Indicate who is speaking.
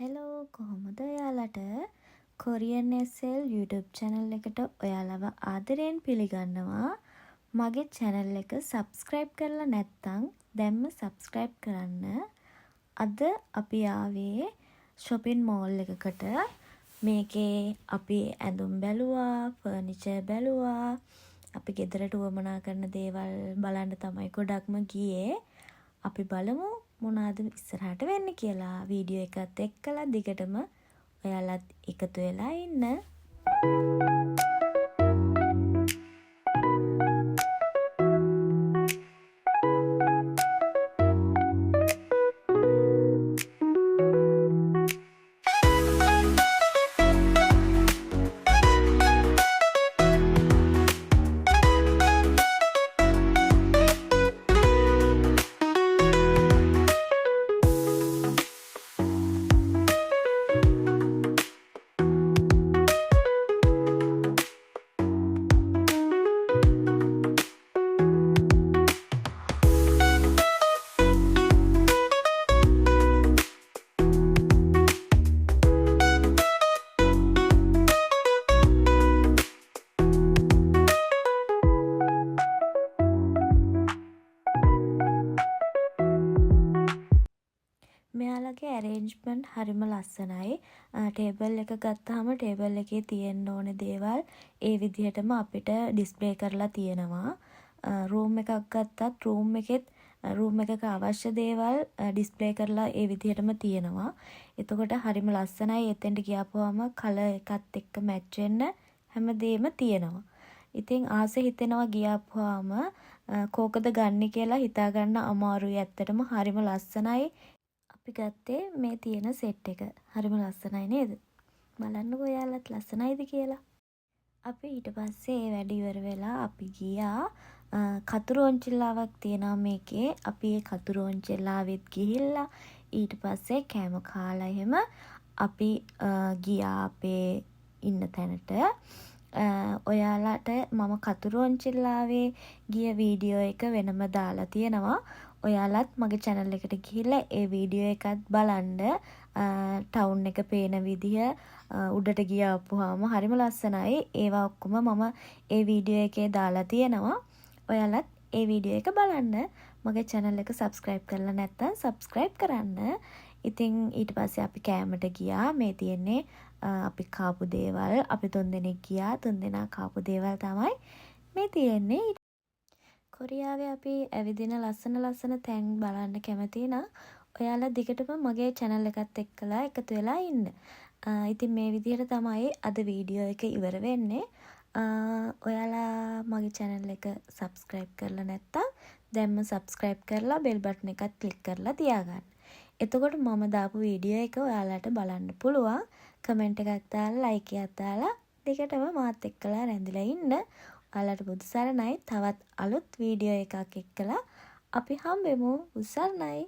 Speaker 1: Hello කොහොමද ඔයාලට Korean SL YouTube channel එකට ඔයාලව ආදරයෙන් පිළිගන්නවා. මගේ channel එක subscribe කරලා නැත්නම් දැන්ම subscribe කරන්න. අද අපි ආවේ shopping mall එකකට. මේකේ අපි ඇඳුම් බැලුවා, furniture බැලුවා. අපි ගෙදරට උවමනා කරන දේවල් බලන්න තමයි ගොඩක්ම ගියේ. අපි බලමු මොනවාද ඉස්සරහට වෙන්නේ කියලා. වීඩියෝ එකත් එක්කලා දිගටම ඔයාලත් එකතු වෙලා ඉන්න. මෙයාලගේ ඇරේන්ජ්මන්ට් හරිම ලස්සනයි. ටේබල් එක ගත්තාම ටේබල් එකේ තියෙන්න ඕන දේවල් ඒ විදිහටම අපිට ඩිස්ප්ලේ කරලා තියෙනවා. රූම් එකක් ගත්තත් රූම් එකක අවශ්‍ය දේවල් ඩිස්ප්ලේ කරලා ඒ විදිහටම තියෙනවා. එතකොට හරිම ලස්සනයි. එතෙන්ට ගියාපුවම කලර් එකත් එක්ක මැච් වෙන්න හැමදේම තියෙනවා. ඉතින් ආස හිතෙනවා ගියාපුවාම කෝකද ගන්න කියලා හිතා ගන්න අමාරුයි. ඇත්තටම හරිම ලස්සනයි. අපි ගත්තේ මේ තියෙන සෙට් එක. හරිම ලස්සනයි නේද? බලන්නකෝ ඔයාලත් ලස්සනයිද කියලා. අපි ඊට පස්සේ ඒ වැඩ ඉවර වෙලා අපි ගියා කතුරුවන්චිල්ලාවක් තියෙනවා මේකේ. අපි ඒ කතුරුවන්චිල්ලාවෙත් ගිහිල්ලා ඊට පස්සේ කෑම කාලා එහෙම අපි ගියා අපේ ඉන්න තැනට. ඔයාලට මම කතුරුවන්චිල්ලාවේ ගිය වීඩියෝ එක වෙනම දාලා තියෙනවා. ඔයාලත් මගේ channel එකට ගිහිල්ලා ඒ වීඩියෝ එකත් බලන්න. ටවුන් එක පේන විදිහ උඩට ගියාපුවාම හරිම ලස්සනයි. ඒවා ඔක්කොම මම ඒ වීඩියෝ එකේ දාලා තියෙනවා. ඔයාලත් ඒ වීඩියෝ එක බලන්න. මගේ channel එක subscribe කරලා නැත්නම් subscribe කරන්න. ඉතින් ඊට පස්සේ අපි කෑමට ගියා. මේ තියෙන්නේ අපි කාපු දේවල්. අපි 3 දෙනෙක් ගියා. 3 දෙනා කාපු දේවල් තමයි මේ තියෙන්නේ. කොරියාවේ අපි ඇවිදින ලස්සන තැන් බලන්න කැමති නම් ඔයාලා දිගටම මගේ channel එකත් එක්කලා එකතු වෙලා ඉන්න. ඉතින් මේ විදිහට තමයි අද වීඩියෝ එක ඉවර වෙන්නේ. ඔයාලා මගේ channel එක subscribe කරලා නැත්තම් දැන්ම subscribe කරලා bell button එකත් click කරලා තියාගන්න. එතකොට මම දාපු වීඩියෝ එක ඔයාලට බලන්න පුළුවන්. comment එකක් දාලා like එකක් දාලා දිගටම මාත් එක්කලා රැඳිලා ඉන්න. ඔයාලට බුදු සරණයි. තවත් අලුත් වීඩියෝ එකක් එක්කලා අපි හම්බෙමු. බුදු සරණයි.